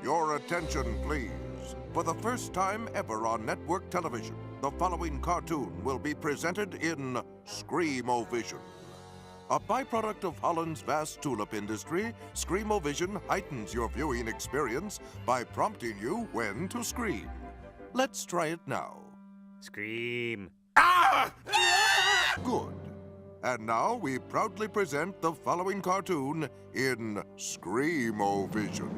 Your attention, please. For the first time ever on network television, the following cartoon will be presented in Screamo-Vision. A byproduct of Holland's vast tulip industry, Screamo-Vision heightens your viewing experience by prompting you when to scream. Let's try it now. Scream. Ah! Good. And now we proudly present the following cartoon in Screamo-Vision.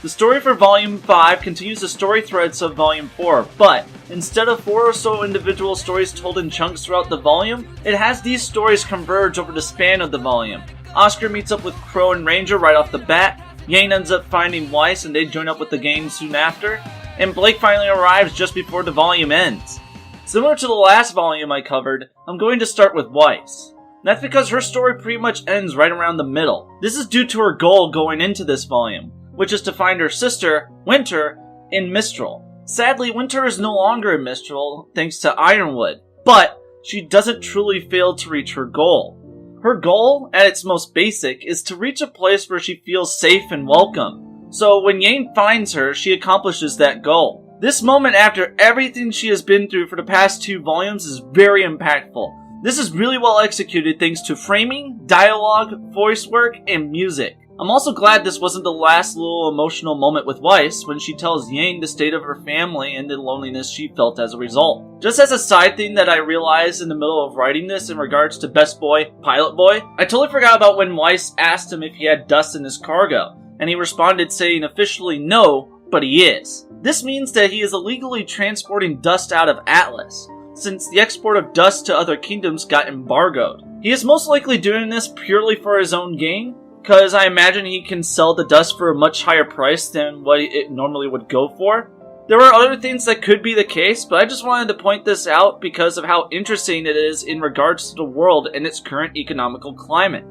The story for Volume 5 continues the story threads of Volume 4, but instead of 4 or so individual stories told in chunks throughout the volume, it has these stories converge over the span of the volume. Oscar meets up with Crow and Ranger right off the bat, Yang ends up finding Weiss and they join up with the gang soon after, and Blake finally arrives just before the volume ends. Similar to the last volume I covered, I'm going to start with Weiss. That's because her story pretty much ends right around the middle. This is due to her goal going into this volume, which is to find her sister, Winter, in Mistral. Sadly, Winter is no longer in Mistral, thanks to Ironwood, but she doesn't truly fail to reach her goal. Her goal, at its most basic, is to reach a place where she feels safe and welcome. So when Yang finds her, she accomplishes that goal. This moment after everything she has been through for the past 2 volumes is very impactful. This is really well executed thanks to framing, dialogue, voice work, and music. I'm also glad this wasn't the last little emotional moment with Weiss when she tells Yang the state of her family and the loneliness she felt as a result. Just as a side thing that I realized in the middle of writing this in regards to Best Boy, Pilot Boy, I totally forgot about when Weiss asked him if he had dust in his cargo, and he responded saying officially no, but he is. This means that he is illegally transporting dust out of Atlas, since the export of dust to other kingdoms got embargoed. He is most likely doing this purely for his own gain, because I imagine he can sell the dust for a much higher price than what it normally would go for. There are other things that could be the case, but I just wanted to point this out because of how interesting it is in regards to the world and its current economical climate.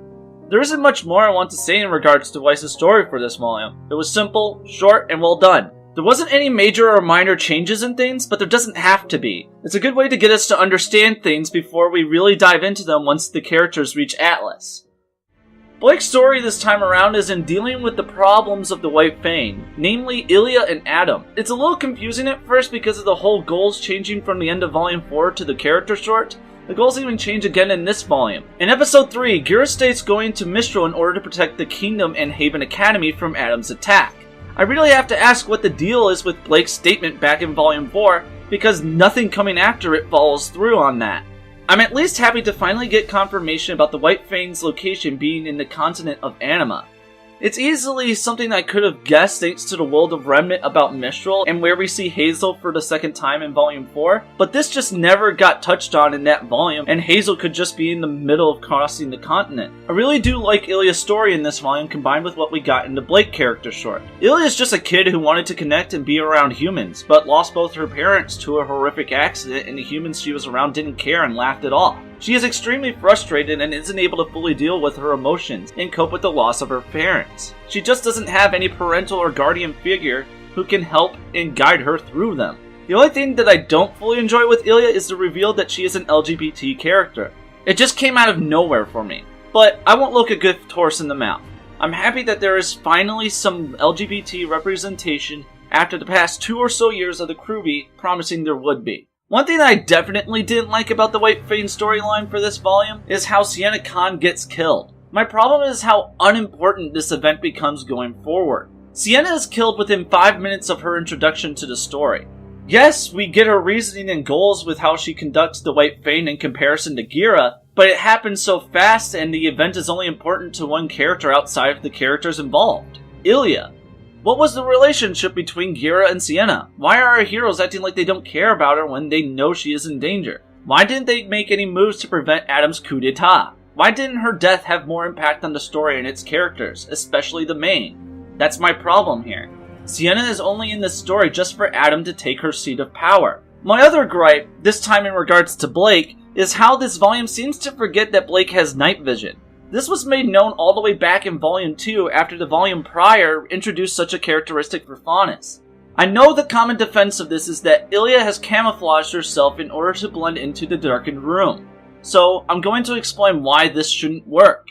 There isn't much more I want to say in regards to Weiss's story for this volume. It was simple, short, and well done. There wasn't any major or minor changes in things, but there doesn't have to be. It's a good way to get us to understand things before we really dive into them once the characters reach Atlas. Blake's story this time around is in dealing with the problems of the White Fang, namely Ilya and Adam. It's a little confusing at first because of the whole goals changing from the end of Volume 4 to the character short. The goals even change again in this volume. In Episode 3, Gira states going to Mistral in order to protect the Kingdom and Haven Academy from Adam's attack. I really have to ask what the deal is with Blake's statement back in Volume 4, because nothing coming after it follows through on that. I'm at least happy to finally get confirmation about the White Fang's location being in the continent of Anima. It's easily something I could have guessed thanks to the World of Remnant about Mistral and where we see Hazel for the second time in Volume 4, but this just never got touched on in that volume, and Hazel could just be in the middle of crossing the continent. I really do like Ilya's story in this volume combined with what we got in the Blake character short. Ilya's just a kid who wanted to connect and be around humans, but lost both her parents to a horrific accident and the humans she was around didn't care and laughed it off. She is extremely frustrated and isn't able to fully deal with her emotions and cope with the loss of her parents. She just doesn't have any parental or guardian figure who can help and guide her through them. The only thing that I don't fully enjoy with Ilya is the reveal that she is an LGBT character. It just came out of nowhere for me. But I won't look a gift horse in the mouth. I'm happy that there is finally some LGBT representation after the past 2 or so years of the RWBY promising there would be. One thing that I definitely didn't like about the White Fang storyline for this volume is how Sienna Khan gets killed. My problem is how unimportant this event becomes going forward. Sienna is killed within 5 minutes of her introduction to the story. Yes, we get her reasoning and goals with how she conducts the White Fang in comparison to Gira, but it happens so fast and the event is only important to one character outside of the characters involved. Ilya. What was the relationship between Gira and Sienna? Why are our heroes acting like they don't care about her when they know she is in danger? Why didn't they make any moves to prevent Adam's coup d'etat? Why didn't her death have more impact on the story and its characters, especially the main? That's my problem here. Sienna is only in this story just for Adam to take her seat of power. My other gripe, this time in regards to Blake, is how this volume seems to forget that Blake has night vision. This was made known all the way back in Volume 2 after the volume prior introduced such a characteristic for Faunus. I know the common defense of this is that Ilya has camouflaged herself in order to blend into the darkened room. So I'm going to explain why this shouldn't work.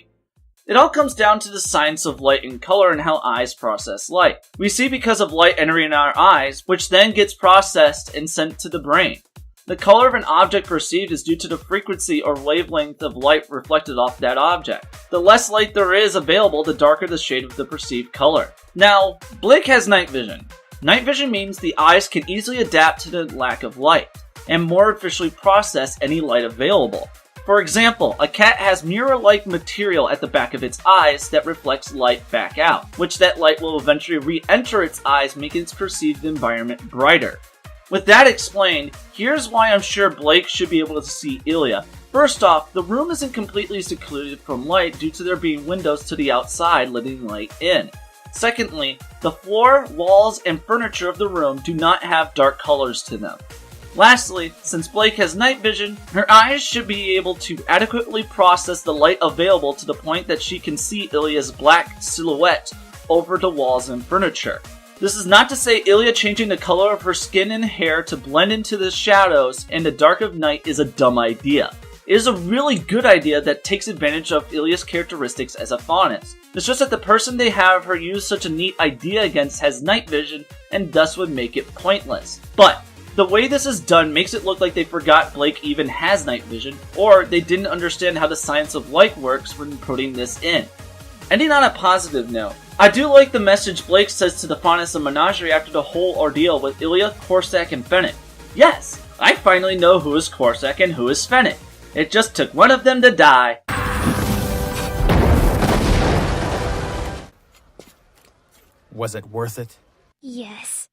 It all comes down to the science of light and color and how eyes process light. We see because of light entering our eyes, which then gets processed and sent to the brain. The color of an object perceived is due to the frequency or wavelength of light reflected off that object. The less light there is available, the darker the shade of the perceived color. Now, Blake has night vision. Night vision means the eyes can easily adapt to the lack of light, and more efficiently process any light available. For example, a cat has mirror-like material at the back of its eyes that reflects light back out, which that light will eventually re-enter its eyes, making its perceived environment brighter. With that explained, here's why I'm sure Blake should be able to see Ilya. First off, the room isn't completely secluded from light due to there being windows to the outside letting light in. Secondly, the floor, walls, and furniture of the room do not have dark colors to them. Lastly, since Blake has night vision, her eyes should be able to adequately process the light available to the point that she can see Ilya's black silhouette over the walls and furniture. This is not to say Ilya changing the color of her skin and hair to blend into the shadows and the dark of night is a dumb idea. It is a really good idea that takes advantage of Ilya's characteristics as a faunus. It's just that the person they have her use such a neat idea against has night vision and thus would make it pointless. But the way this is done makes it look like they forgot Blake even has night vision, or they didn't understand how the science of light works when putting this in. Ending on a positive note, I do like the message Blake says to the faunus of Menagerie after the whole ordeal with Ilya, Corsac, and Fennec. Yes, I finally know who is Corsac and who is Fennec. It just took one of them to die. Was it worth it? Yes.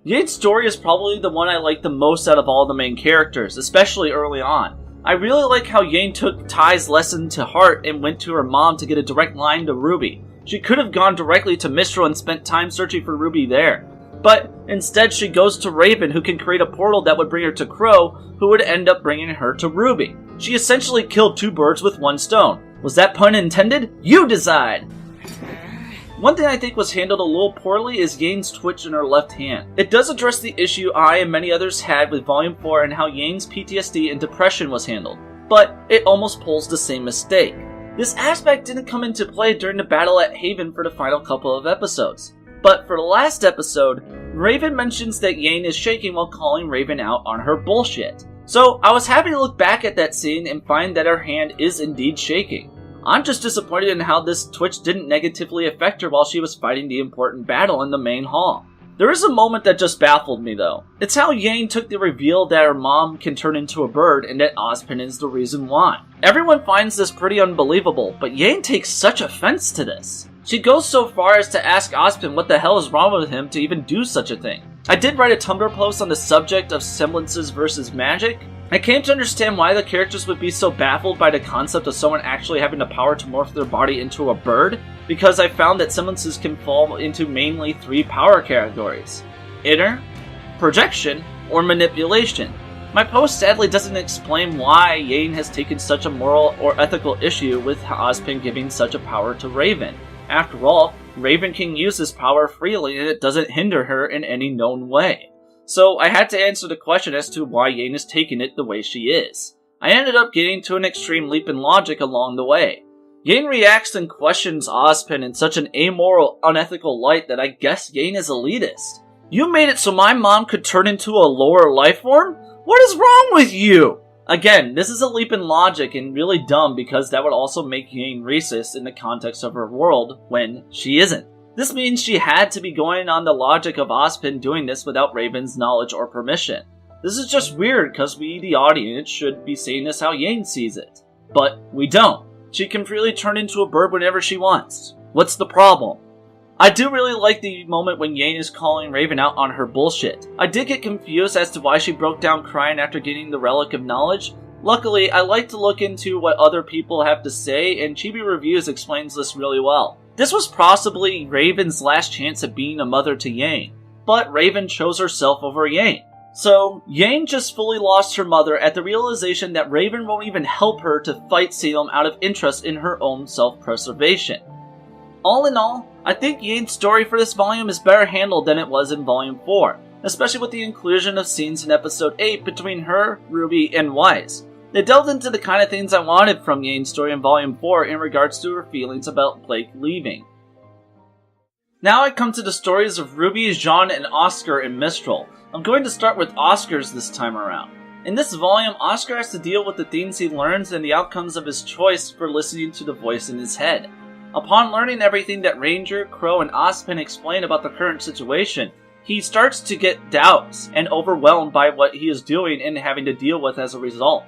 Yate's story is probably the one I like the most out of all the main characters, especially early on. I really like how Yane took Ty's lesson to heart and went to her mom to get a direct line to Ruby. She could have gone directly to Mistral and spent time searching for Ruby there. But instead she goes to Raven, who can create a portal that would bring her to Crow, who would end up bringing her to Ruby. She essentially killed two birds with one stone. Was that pun intended? You decide! One thing I think was handled a little poorly is Yane's twitch in her left hand. It does address the issue I and many others had with Volume 4 and how Yane's PTSD and depression was handled, but it almost pulls the same mistake. This aspect didn't come into play during the battle at Haven for the final couple of episodes. But for the last episode, Raven mentions that Yane is shaking while calling Raven out on her bullshit. So I was happy to look back at that scene and find that her hand is indeed shaking. I'm just disappointed in how this twitch didn't negatively affect her while she was fighting the important battle in the main hall. There is a moment that just baffled me though. It's how Yane took the reveal that her mom can turn into a bird and that Ozpin is the reason why. Everyone finds this pretty unbelievable, but Yane takes such offense to this. She goes so far as to ask Ozpin what the hell is wrong with him to even do such a thing. I did write a Tumblr post on the subject of semblances versus magic. I came to understand why the characters would be so baffled by the concept of someone actually having the power to morph their body into a bird, because I found that semblances can fall into mainly three power categories: inner, projection, or manipulation. My post sadly doesn't explain why Yane has taken such a moral or ethical issue with Ozpin giving such a power to Raven. After all, Raven can use this power freely and it doesn't hinder her in any known way. So I had to answer the question as to why Yane is taking it the way she is. I ended up getting to an extreme leap in logic along the way. Yane reacts and questions Ozpin in such an amoral, unethical light that I guess Yane is elitist. You made it so my mom could turn into a lower life form? What is wrong with you? Again, this is a leap in logic and really dumb because that would also make Yane racist in the context of her world when she isn't. This means she had to be going on the logic of Ozpin doing this without Raven's knowledge or permission. This is just weird because we, the audience, should be seeing this how Yane sees it. But we don't. She can freely turn into a bird whenever she wants. What's the problem? I do really like the moment when Yane is calling Raven out on her bullshit. I did get confused as to why she broke down crying after getting the Relic of Knowledge. Luckily, I like to look into what other people have to say, and Chibi Reviews explains this really well. This was possibly Raven's last chance at being a mother to Yane, but Raven chose herself over Yane. So, Yane just fully lost her mother at the realization that Raven won't even help her to fight Salem out of interest in her own self-preservation. All in all, I think Yane's story for this volume is better handled than it was in Volume 4. especially with the inclusion of scenes in episode 8 between her, Ruby, and Weiss. They delved into the kind of things I wanted from Yane's story in Volume 4 in regards to her feelings about Blake leaving. Now I come to the stories of Ruby, Jean, and Oscar in Mistral. I'm going to start with Oscar's this time around. In this volume, Oscar has to deal with the things he learns and the outcomes of his choice for listening to the voice in his head. Upon learning everything that Ranger, Crow, and Ozpin explain about the current situation, he starts to get doubts and overwhelmed by what he is doing and having to deal with as a result.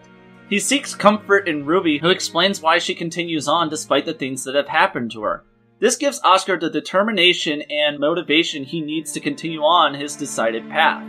He seeks comfort in Ruby, who explains why she continues on despite the things that have happened to her. This gives Oscar the determination and motivation he needs to continue on his decided path.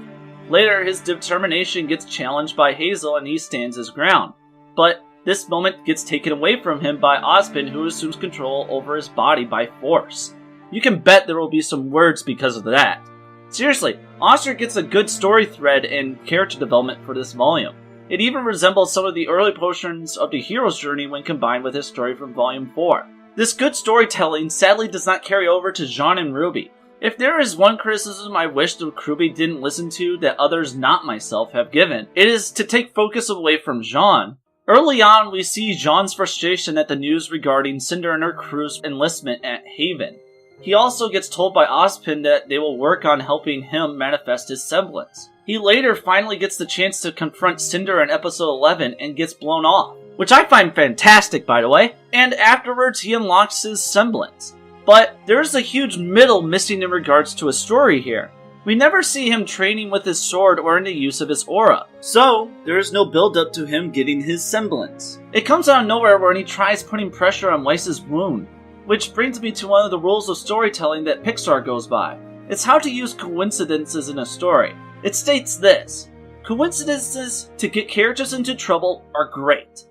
Later, his determination gets challenged by Hazel and he stands his ground. But this moment gets taken away from him by Ozpin, who assumes control over his body by force. You can bet there will be some words because of that. Seriously, Oscar gets a good story thread and character development for this volume. It even resembles some of the early portions of the hero's journey when combined with his story from Volume 4. This good storytelling sadly does not carry over to Jean and Ruby. If there is one criticism I wish the crewbie didn't listen to that others not myself have given, it is to take focus away from Jean. Early on, we see Jean's frustration at the news regarding Cinder and her crew's enlistment at Haven. He also gets told by Ozpin that they will work on helping him manifest his semblance. He later finally gets the chance to confront Cinder in episode 11 and gets blown off, which I find fantastic, by the way, and afterwards he unlocks his semblance. But there's a huge middle missing in regards to a story here. We never see him training with his sword or in the use of his aura, so there is no build-up to him getting his semblance. It comes out of nowhere when he tries putting pressure on Weiss's wound, which brings me to one of the rules of storytelling that Pixar goes by. It's how to use coincidences in a story. It states this: coincidences to get characters into trouble are great.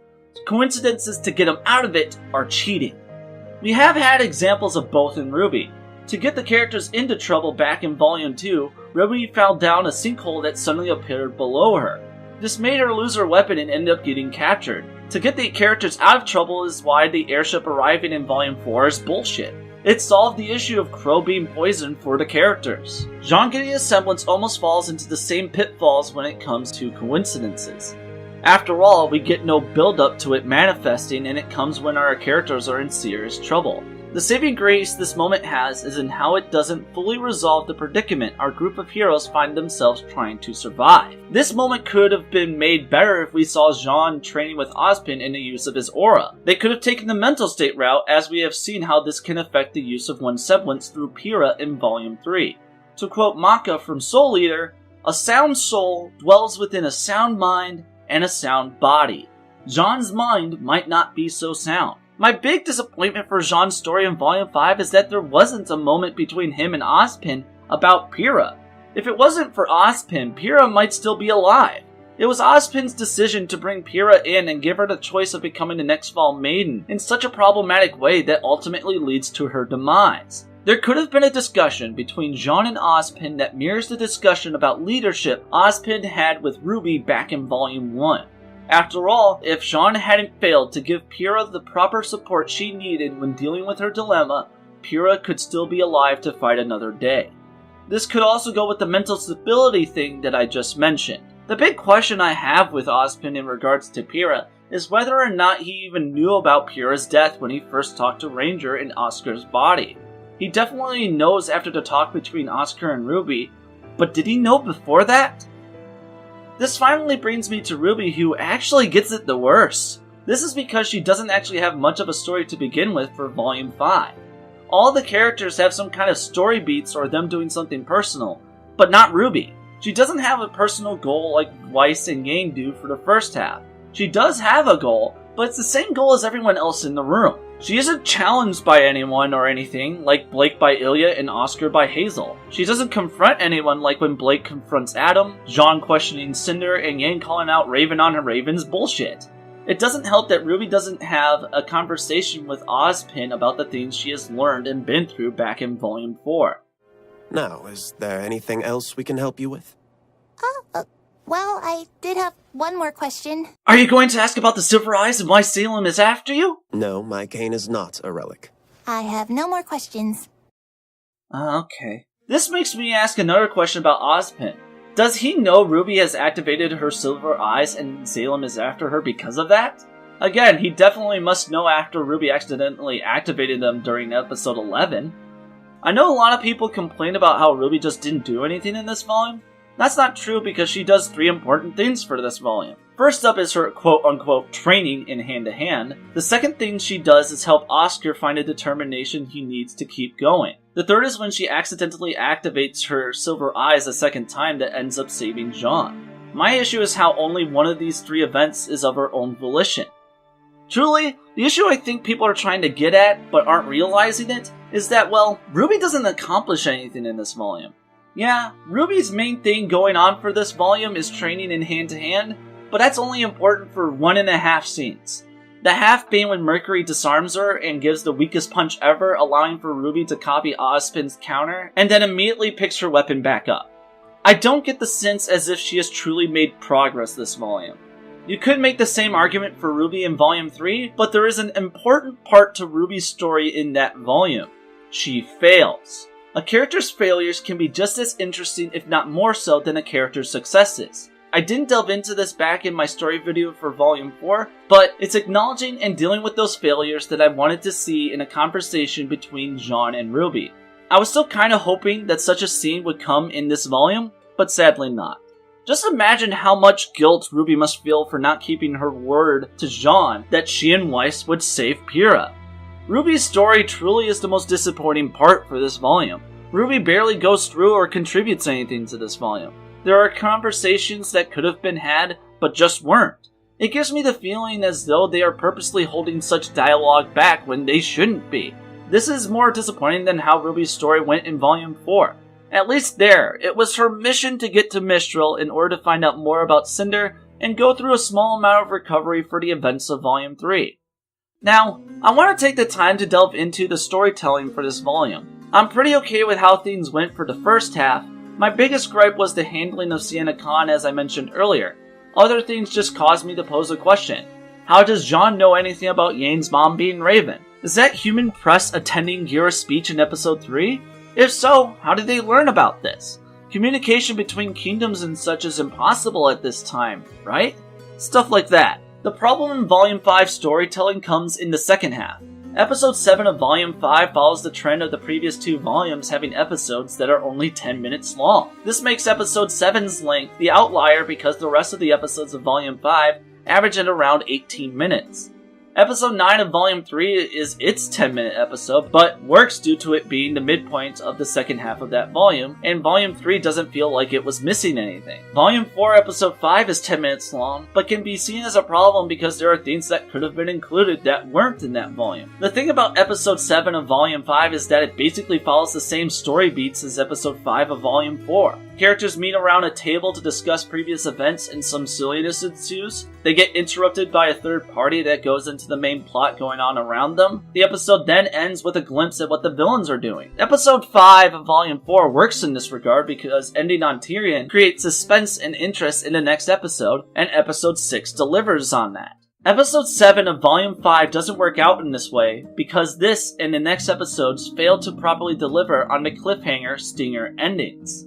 Coincidences to get them out of it are cheating. We have had examples of both in RWBY. To get the characters into trouble back in Volume 2, Ruby fell down a sinkhole that suddenly appeared below her. This made her lose her weapon and end up getting captured. To get the characters out of trouble is why the airship arriving in Volume 4 is bullshit. It solved the issue of Crow being poisoned for the characters. Jean getting his semblance almost falls into the same pitfalls when it comes to coincidences. After all, we get no build-up to it manifesting, and it comes when our characters are in serious trouble. The saving grace this moment has is in how it doesn't fully resolve the predicament our group of heroes find themselves trying to survive. This moment could have been made better if we saw Jean training with Ozpin in the use of his aura. They could have taken the mental state route, as we have seen how this can affect the use of one's semblance through Pyrrha in Volume 3. To quote Maka from Soul Eater, "A sound soul dwells within a sound mind and a sound body. Jean's mind might not be so sound." My big disappointment for Jean's story in Volume 5 is that there wasn't a moment between him and Ozpin about Pyrrha. If it wasn't for Ozpin, Pyrrha might still be alive. It was Ozpin's decision to bring Pyrrha in and give her the choice of becoming the next Fall Maiden in such a problematic way that ultimately leads to her demise. There could have been a discussion between Jean and Ozpin that mirrors the discussion about leadership Ozpin had with Ruby back in Volume 1. After all, if Jean hadn't failed to give Pyrrha the proper support she needed when dealing with her dilemma, Pyrrha could still be alive to fight another day. This could also go with the mental stability thing that I just mentioned. The big question I have with Ozpin in regards to Pyrrha is whether or not he even knew about Pyrrha's death when he first talked to Ranger in Oscar's body. He definitely knows after the talk between Oscar and Ruby, but did he know before that? This finally brings me to Ruby, who actually gets it the worst. This is because she doesn't actually have much of a story to begin with for Volume 5. All the characters have some kind of story beats or them doing something personal, but not Ruby. She doesn't have a personal goal like Weiss and Yang do for the first half. She does have a goal, but it's the same goal as everyone else in the room. She isn't challenged by anyone or anything, like Blake by Ilya and Oscar by Hazel. She doesn't confront anyone like when Blake confronts Adam, Jean questioning Cinder, and Yang calling out Raven on her Raven's bullshit. It doesn't help that Ruby doesn't have a conversation with Ozpin about the things she has learned and been through back in Volume 4. Now, is there anything else we can help you with? Well, I did have one more question. Are you going to ask about the Silver Eyes and why Salem is after you? No, my cane is not a relic. I have no more questions. Okay. This makes me ask another question about Ozpin. Does he know Ruby has activated her silver eyes and Salem is after her because of that? Again, he definitely must know after Ruby accidentally activated them during episode 11. I know a lot of people complain about how Ruby just didn't do anything in this volume. That's not true because she does 3 important things for this volume. First up is her quote-unquote training in hand-to-hand. The second thing she does is help Oscar find a determination he needs to keep going. The third is when she accidentally activates her silver eyes a second time that ends up saving Jean. My issue is how only one of these 3 events is of her own volition. Truly, the issue I think people are trying to get at, but aren't realizing it, is that, well, Ruby doesn't accomplish anything in this volume. Yeah, Ruby's main thing going on for this volume is training in hand-to-hand, but that's only important for 1.5 scenes. The half being when Mercury disarms her and gives the weakest punch ever, allowing for Ruby to copy Ozpin's counter, and then immediately picks her weapon back up. I don't get the sense as if she has truly made progress this volume. You could make the same argument for Ruby in Volume 3, but there is an important part to Ruby's story in that volume. She fails. A character's failures can be just as interesting, if not more so, than a character's successes. I didn't delve into this back in my story video for Volume 4, but it's acknowledging and dealing with those failures that I wanted to see in a conversation between Jean and Ruby. I was still kinda hoping that such a scene would come in this volume, but sadly not. Just imagine how much guilt Ruby must feel for not keeping her word to Jean that she and Weiss would save Pyrrha. Ruby's story truly is the most disappointing part for this volume. Ruby barely goes through or contributes anything to this volume. There are conversations that could have been had, but just weren't. It gives me the feeling as though they are purposely holding such dialogue back when they shouldn't be. This is more disappointing than how Ruby's story went in Volume 4. At least there, it was her mission to get to Mistral in order to find out more about Cinder and go through a small amount of recovery for the events of Volume 3. Now, I want to take the time to delve into the storytelling for this volume. I'm pretty okay with how things went for the first half. My biggest gripe was the handling of Sienna Khan, as I mentioned earlier. Other things just caused me to pose a question. How does Jean know anything about Yane's mom being Raven? Is that human press attending Ghira's speech in episode 3? If so, how did they learn about this? Communication between kingdoms and such is impossible at this time, right? Stuff like that. The problem in Volume 5 storytelling comes in the second half. Episode 7 of Volume 5 follows the trend of the previous 2 volumes having episodes that are only 10 minutes long. This makes Episode 7's length the outlier because the rest of the episodes of Volume 5 average at around 18 minutes. Episode 9 of Volume 3 is its 10-minute episode, but works due to it being the midpoint of the second half of that volume, and Volume 3 doesn't feel like it was missing anything. Volume 4 Episode 5 is 10 minutes long, but can be seen as a problem because there are things that could have been included that weren't in that volume. The thing about Episode 7 of Volume 5 is that it basically follows the same story beats as Episode 5 of Volume 4. Characters meet around a table to discuss previous events and some silliness ensues. They get interrupted by a third party that goes into the main plot going on around them. The episode then ends with a glimpse at what the villains are doing. Episode 5 of Volume 4 works in this regard because ending on Tyrion creates suspense and interest in the next episode, and Episode 6 delivers on that. Episode 7 of Volume 5 doesn't work out in this way because this and the next episodes fail to properly deliver on the cliffhanger stinger endings.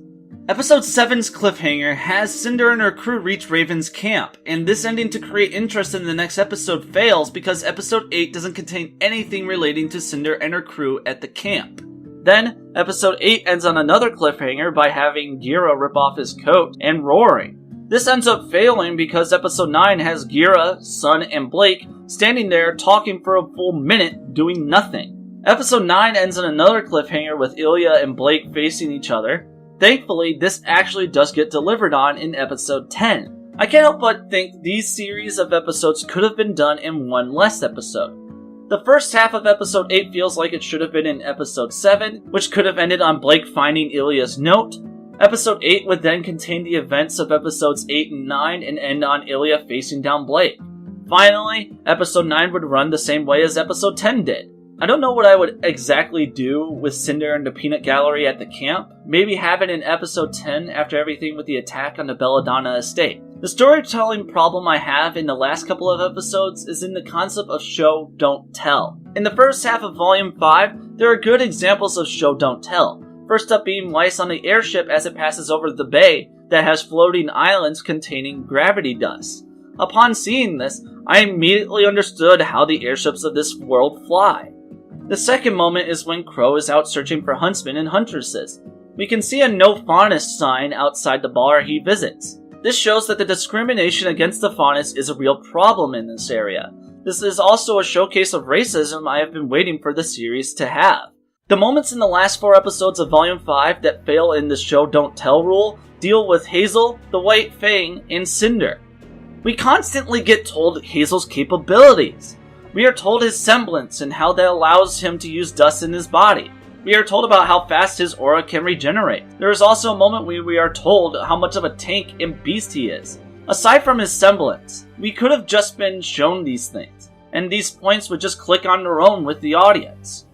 Episode 7's cliffhanger has Cinder and her crew reach Raven's camp, and this ending to create interest in the next episode fails because Episode 8 doesn't contain anything relating to Cinder and her crew at the camp. Then, Episode 8 ends on another cliffhanger by having Ghira rip off his coat and roaring. This ends up failing because Episode 9 has Ghira, Sun, and Blake standing there talking for a full minute doing nothing. Episode 9 ends on another cliffhanger with Ilya and Blake facing each other. Thankfully, this actually does get delivered on in Episode 10. I can't help but think these series of episodes could have been done in one less episode. The first half of Episode 8 feels like it should have been in Episode 7, which could have ended on Blake finding Ilya's note. Episode 8 would then contain the events of Episodes 8 and 9 and end on Ilya facing down Blake. Finally, Episode 9 would run the same way as Episode 10 did. I don't know what I would exactly do with Cinder and the peanut gallery at the camp. Maybe have it in Episode 10 after everything with the attack on the Belladonna estate. The storytelling problem I have in the last couple of episodes is in the concept of show, don't tell. In the first half of Volume 5, there are good examples of show, don't tell. First up being Weiss on the airship as it passes over the bay, that has floating islands containing gravity dust. Upon seeing this, I immediately understood how the airships of this world fly. The second moment is when Crow is out searching for huntsmen and huntresses. We can see a no faunus sign outside the bar he visits. This shows that the discrimination against the faunus is a real problem in this area. This is also a showcase of racism I have been waiting for the series to have. The moments in the last 4 episodes of Volume 5 that fail in the show don't tell rule deal with Hazel, the White Fang, and Cinder. We constantly get told Hazel's capabilities. We are told his semblance and how that allows him to use dust in his body. We are told about how fast his aura can regenerate. There is also a moment where we are told how much of a tank and beast he is. Aside from his semblance, we could have just been shown these things, and these points would just click on their own with the audience.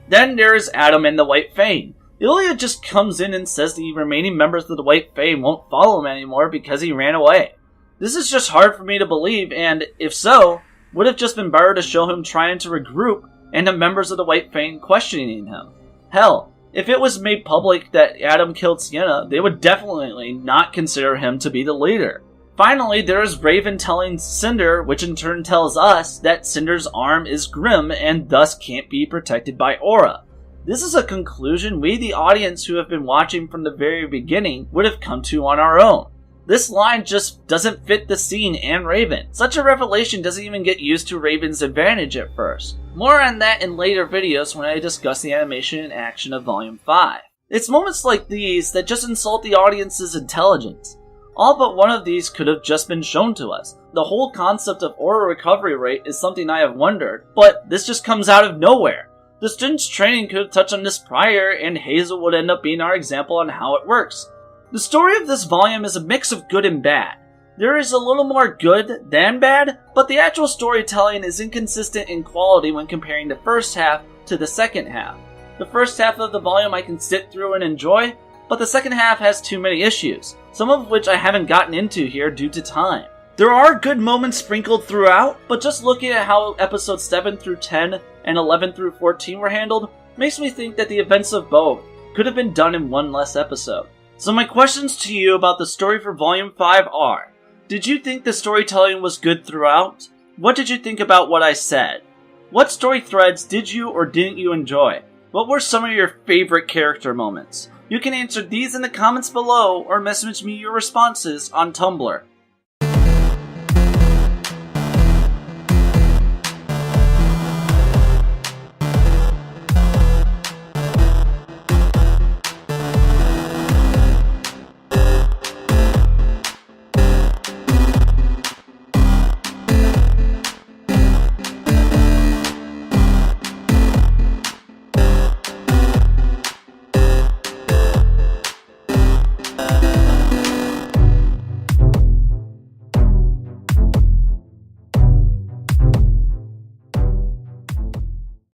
Then there is Adam and the White Fang. Ilya just comes in and says the remaining members of the White Fang won't follow him anymore because he ran away. This is just hard for me to believe, and if so, would have just been better to show him trying to regroup and the members of the White Fang questioning him. Hell, if it was made public that Adam killed Sienna, they would definitely not consider him to be the leader. Finally, there is Raven telling Cinder, which in turn tells us that Cinder's arm is grim and thus can't be protected by aura. This is a conclusion we, the audience who have been watching from the very beginning, would have come to on our own. This line just doesn't fit the scene and Raven. Such a revelation doesn't even get used to Raven's advantage at first. More on that in later videos when I discuss the animation and action of Volume 5. It's moments like these that just insult the audience's intelligence. All but one of these could have just been shown to us. The whole concept of aura recovery rate is something I have wondered, but this just comes out of nowhere. The student's training could have touched on this prior, and Hazel would end up being our example on how it works. The story of this volume is a mix of good and bad. There is a little more good than bad, but the actual storytelling is inconsistent in quality when comparing the first half to the second half. The first half of the volume I can sit through and enjoy, but the second half has too many issues, some of which I haven't gotten into here due to time. There are good moments sprinkled throughout, but just looking at how episodes 7 through 10 and 11 through 14 were handled makes me think that the events of both could have been done in one less episode. So my questions to you about the story for Volume 5 are: did you think the storytelling was good throughout? What did you think about what I said? What story threads did you or didn't you enjoy? What were some of your favorite character moments? You can answer these in the comments below or message me your responses on Tumblr.